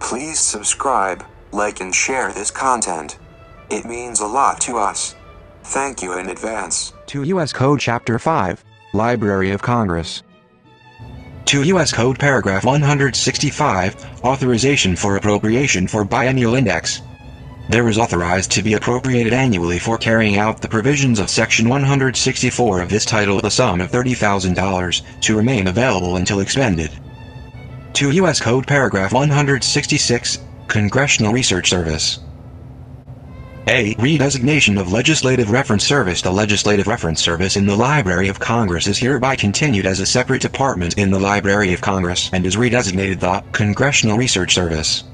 Please subscribe, like and share this content. It means a lot to us. Thank you in advance. To U.S. Code Chapter 5, Library of Congress. To U.S. Code Paragraph 165, Authorization for Appropriation for Biennial Index. There is authorized to be appropriated annually for carrying out the provisions of Section 164 of this title the sum of $30,000 to remain available until expended. To U.S. Code Paragraph 166, Congressional Research Service. A. Redesignation of Legislative Reference Service. The Legislative Reference Service in the Library of Congress is hereby continued as a separate department in the Library of Congress and is redesignated the Congressional Research Service.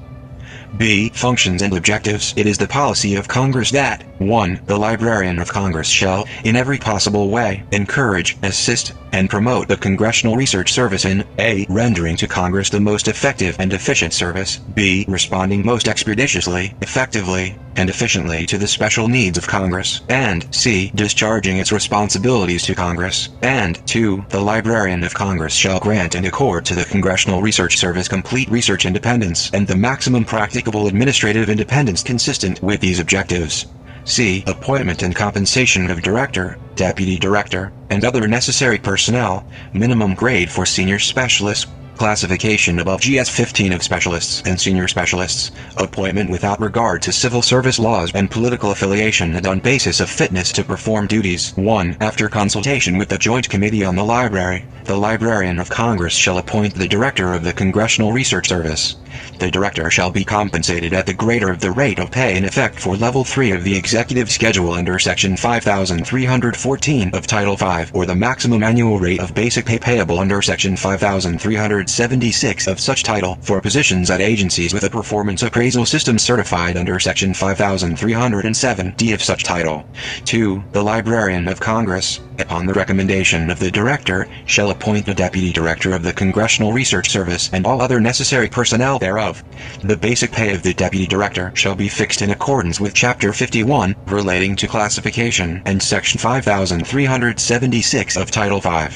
B. Functions and objectives. It is the policy of Congress that 1. The Librarian of Congress shall, in every possible way, encourage, assist, and promote the Congressional Research Service in a. Rendering to Congress the most effective and efficient service, b. Responding most expeditiously, effectively, and efficiently to the special needs of Congress, and c. Discharging its responsibilities to Congress, and 2. The Librarian of Congress shall grant and accord to the Congressional Research Service complete research independence and the maximum practicable administrative independence consistent with these objectives. C. Appointment and compensation of director, deputy director, and other necessary personnel, minimum grade for senior specialists, classification above GS-15 of specialists and senior specialists, appointment without regard to civil service laws and political affiliation and on basis of fitness to perform duties. 1. After consultation with the Joint Committee on the Library, the Librarian of Congress shall appoint the Director of the Congressional Research Service. The Director shall be compensated at the greater of the rate of pay in effect for Level 3 of the Executive Schedule under Section 5314 of Title V, or the maximum annual rate of basic pay payable under Section 5376 of such title for positions at agencies with a performance appraisal system certified under Section 5307d of such title. 2. The Librarian of Congress, upon the recommendation of the Director, shall appoint a Deputy Director of the Congressional Research Service and all other necessary personnel thereof. The basic pay of the Deputy Director shall be fixed in accordance with Chapter 51, relating to classification, and Section 5376 of Title V.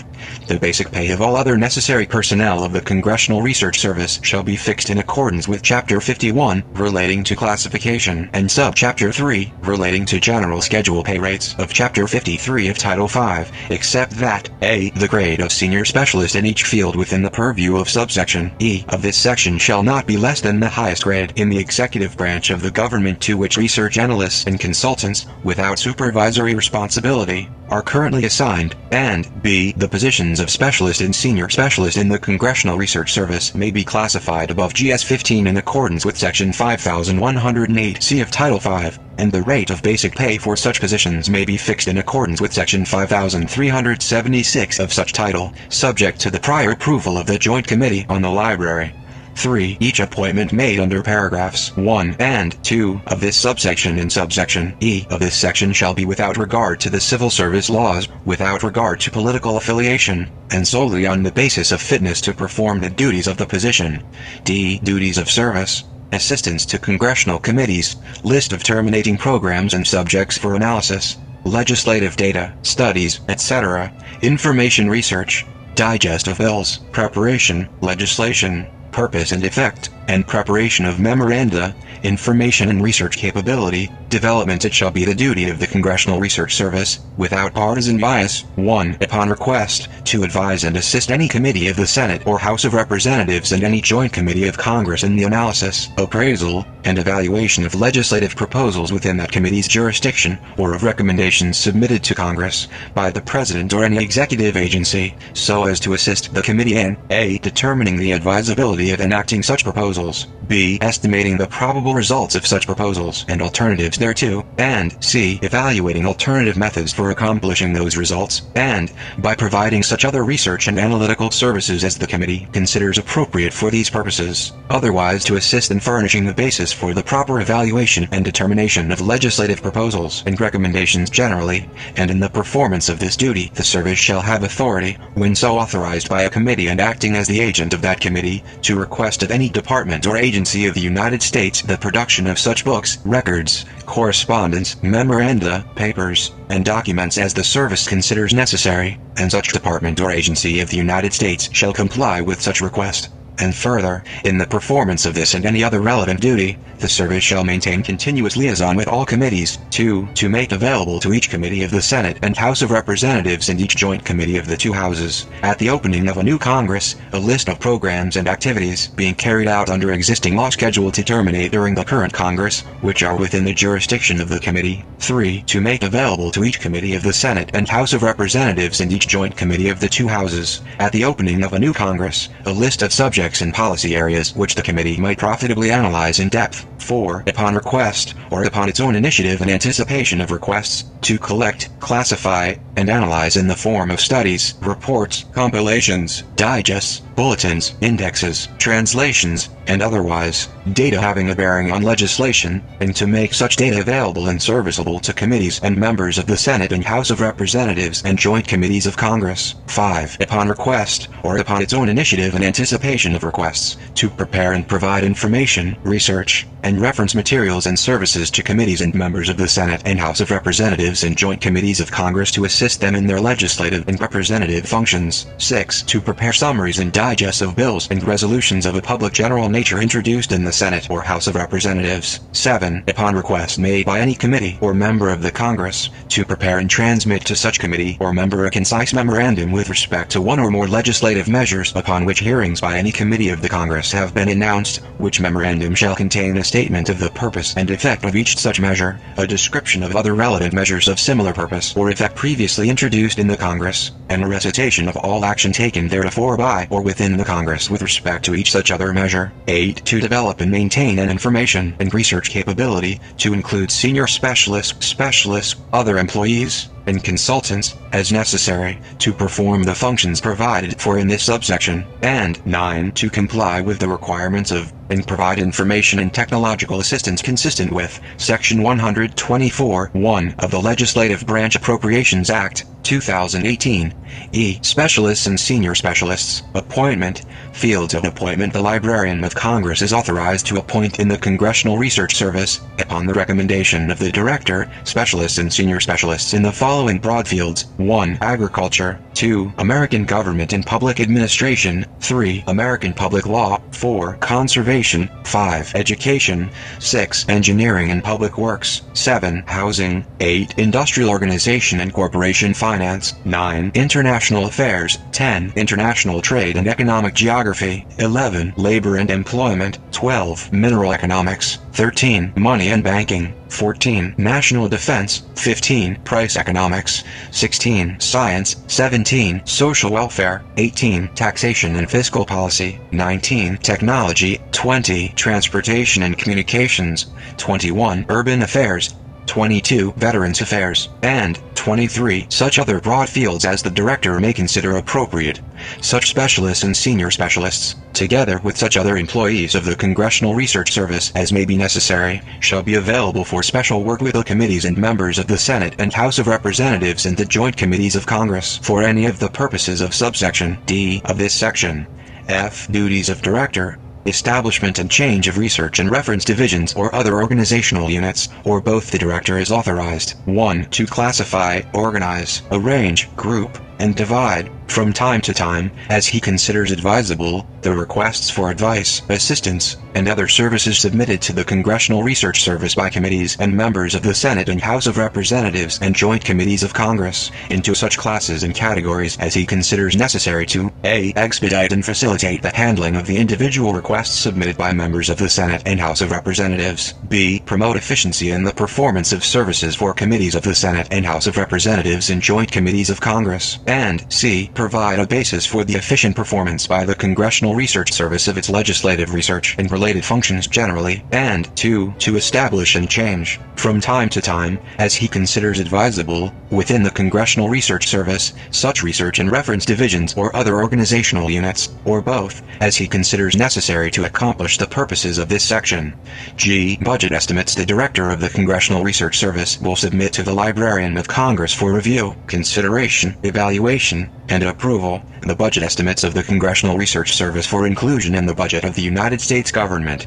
The basic pay of all other necessary personnel of the Congressional Research Service shall be fixed in accordance with Chapter 51, relating to classification, and Subchapter 3, relating to general schedule pay rates of Chapter 53 of Title V, except that a. The grade of senior specialist in each field within the purview of subsection E of this section shall not be less than the highest grade in the executive branch of the government to which research analysts and consultants, without supervisory responsibility, are currently assigned, and b. The positions of specialist and senior specialist in the Congressional Research Service may be classified above GS-15 in accordance with Section 5108C of Title V, and the rate of basic pay for such positions may be fixed in accordance with Section 5376 of such title, subject to the prior approval of the Joint Committee on the Library. 3. Each appointment made under paragraphs 1 and 2 of this subsection and subsection E of this section shall be without regard to the civil service laws, without regard to political affiliation, and solely on the basis of fitness to perform the duties of the position. D. Duties of service, assistance to congressional committees, list of terminating programs and subjects for analysis, legislative data, studies, etc., information research, digest of bills, preparation, legislation, purpose and effect, and preparation of memoranda, information and research capability, development. It shall be the duty of the Congressional Research Service, without partisan bias, 1. Upon request, to advise and assist any committee of the Senate or House of Representatives and any joint committee of Congress in the analysis, appraisal, and evaluation of legislative proposals within that committee's jurisdiction, or of recommendations submitted to Congress by the President or any executive agency, so as to assist the committee in a. Determining the advisability of enacting such proposals, b. Estimating the probable results of such proposals and alternatives thereto, and c. Evaluating alternative methods for accomplishing those results, and by providing such other research and analytical services as the committee considers appropriate for these purposes, otherwise to assist in furnishing the basis for the proper evaluation and determination of legislative proposals and recommendations generally, and in the performance of this duty the service shall have authority, when so authorized by a committee and acting as the agent of that committee, to request of any department or agency of the United States the production of such books, records, correspondence, memoranda, papers, and documents as the service considers necessary, and such department or agency of the United States shall comply with such request. And further, in the performance of this and any other relevant duty, the service shall maintain continuous liaison with all committees. 2. To make available to each committee of the Senate and House of Representatives and each joint committee of the two houses, at the opening of a new Congress, a list of programs and activities being carried out under existing law scheduled to terminate during the current Congress, which are within the jurisdiction of the committee. 3. To make available to each committee of the Senate and House of Representatives and each joint committee of the two houses, at the opening of a new Congress, a list of subjects and policy areas which the committee might profitably analyze in depth. 4. Upon request, or upon its own initiative in anticipation of requests, to collect, classify, and analyze in the form of studies, reports, compilations, digests, bulletins, indexes, translations, and otherwise, data having a bearing on legislation, and to make such data available and serviceable to committees and members of the Senate and House of Representatives and joint committees of Congress. 5. Upon request, or upon its own initiative in anticipation of requests, to prepare and provide information, research, and reference materials and services to committees and members of the Senate and House of Representatives and joint committees of Congress to assist them in their legislative and representative functions. 6. To prepare summaries and digests of bills and resolutions of a public general nature introduced in the Senate or House of Representatives. 7. Upon request made by any committee or member of the Congress, to prepare and transmit to such committee or member a concise memorandum with respect to one or more legislative measures upon which hearings by any committee of the Congress have been announced, which memorandum shall contain a statement of the purpose and effect of each such measure, a description of other relevant measures of similar purpose or effect previously introduced in the Congress, and a recitation of all action taken theretofore by or within the Congress with respect to each such other measure. 8. To develop and maintain an information and research capability, to include senior specialists, other employees, and consultants, as necessary, to perform the functions provided for in this subsection. And 9. To comply with the requirements of, and provide information and technological assistance consistent with, Section 124(1) of the Legislative Branch Appropriations Act, 2018. E. Specialists and senior specialists. Appointment. Fields of appointment. The Librarian of Congress is authorized to appoint in the Congressional Research Service, upon the recommendation of the Director, specialists and senior specialists in the following broad fields: 1. Agriculture. 2. American Government and Public Administration. 3. American Public Law. 4. Conservation. 5. Education. 6. Engineering and Public Works. 7. Housing. 8. Industrial Organization and Corporation Finance. 9. International Affairs. 10. International Trade and Economic Geography. 11. Labor and Employment. 12. Mineral Economics. 13. Money and Banking. 14. National Defense. 15. Price Economics. 16. Science. 17. Social Welfare. 18. Taxation and Fiscal Policy. 19. Technology. 20. Transportation and Communications. 21. Urban Affairs. 22. Veterans Affairs, and 23. Such other broad fields as the Director may consider appropriate. Such specialists and senior specialists, together with such other employees of the Congressional Research Service as may be necessary, shall be available for special work with the committees and members of the Senate and House of Representatives and the joint committees of Congress for any of the purposes of subsection D of this section. F. Duties of Director. Establishment and change of research and reference divisions or other organizational units, or both. The Director is authorized: 1. To classify, organize, arrange, group, and divide, from time to time, as he considers advisable, the requests for advice, assistance, and other services submitted to the Congressional Research Service by committees and members of the Senate and House of Representatives and joint committees of Congress, into such classes and categories as he considers necessary to a. Expedite and facilitate the handling of the individual requests submitted by members of the Senate and House of Representatives, b. Promote efficiency in the performance of services for committees of the Senate and House of Representatives and joint committees of Congress, and c. Provide a basis for the efficient performance by the Congressional Research Service of its legislative research and related functions generally, and 2. To establish and change, from time to time, as he considers advisable, within the Congressional Research Service, such research and reference divisions or other organizational units, or both, as he considers necessary to accomplish the purposes of this section. G. Budget estimates. The Director of the Congressional Research Service will submit to the Librarian of Congress for review, consideration, evaluation, and approval, the budget estimates of the Congressional Research Service for inclusion in the budget of the United States government.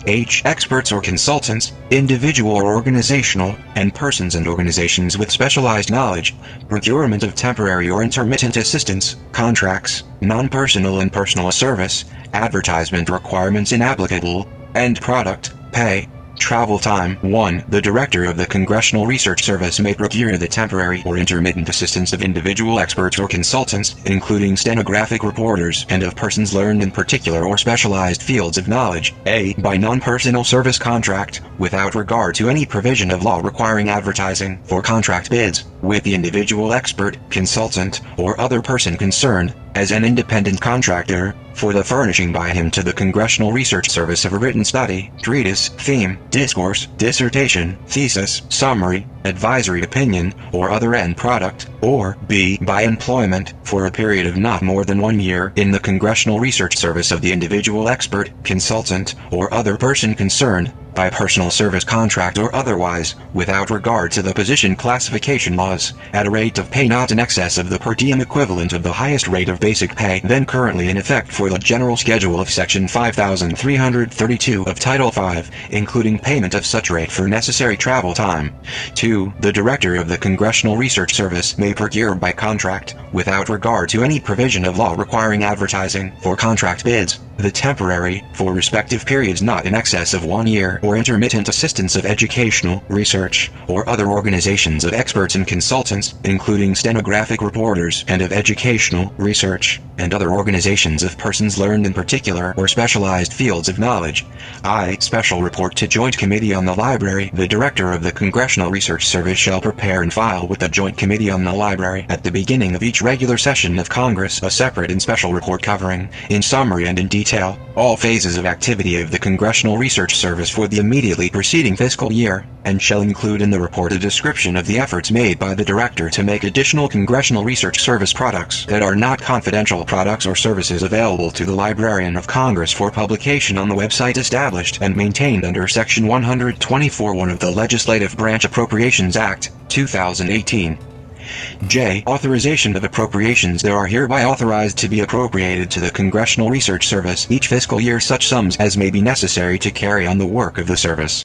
H. Experts or consultants, individual or organizational, and persons and organizations with specialized knowledge, procurement of temporary or intermittent assistance, contracts, non-personal and personal service, advertisement requirements inapplicable, end product, pay, travel time. 1. The Director of the Congressional Research Service may procure the temporary or intermittent assistance of individual experts or consultants, including stenographic reporters, and of persons learned in particular or specialized fields of knowledge, A. by non-personal service contract, without regard to any provision of law requiring advertising for contract bids, with the individual expert, consultant, or other person concerned, as an independent contractor, for the furnishing by him to the Congressional Research Service of a written study, treatise, theme, discourse, dissertation, thesis, summary, advisory opinion, or other end product, or B. by employment, for a period of not more than 1 year, in the Congressional Research Service of the individual expert, consultant, or other person concerned, by personal service contract or otherwise, without regard to the position classification laws, at a rate of pay not in excess of the per diem equivalent of the highest rate of basic pay then currently in effect for the general schedule of Section 5332 of Title V, including payment of such rate for necessary travel time. 2. The Director of the Congressional Research Service may procure by contract, without regard to any provision of law requiring advertising for contract bids, the temporary, for respective periods not in excess of 1 year, or intermittent assistance of educational, research, or other organizations of experts and consultants, including stenographic reporters, and of educational, research, and other organizations of persons learned in particular or specialized fields of knowledge. I. Special report to Joint Committee on the Library. The Director of the Congressional Research Service shall prepare and file with the Joint Committee on the Library at the beginning of each regular session of Congress a separate and special report covering, in summary and in detail, all phases of activity of the Congressional Research Service for the immediately preceding fiscal year, and shall include in the report a description of the efforts made by the Director to make additional Congressional Research Service products that are not confidential products or services available to the Librarian of Congress for publication on the website established and maintained under Section 124(1) of the Legislative Branch Appropriations Act, 2018. J. Authorization of appropriations. There are hereby authorized to be appropriated to the Congressional Research Service each fiscal year such sums as may be necessary to carry on the work of the service.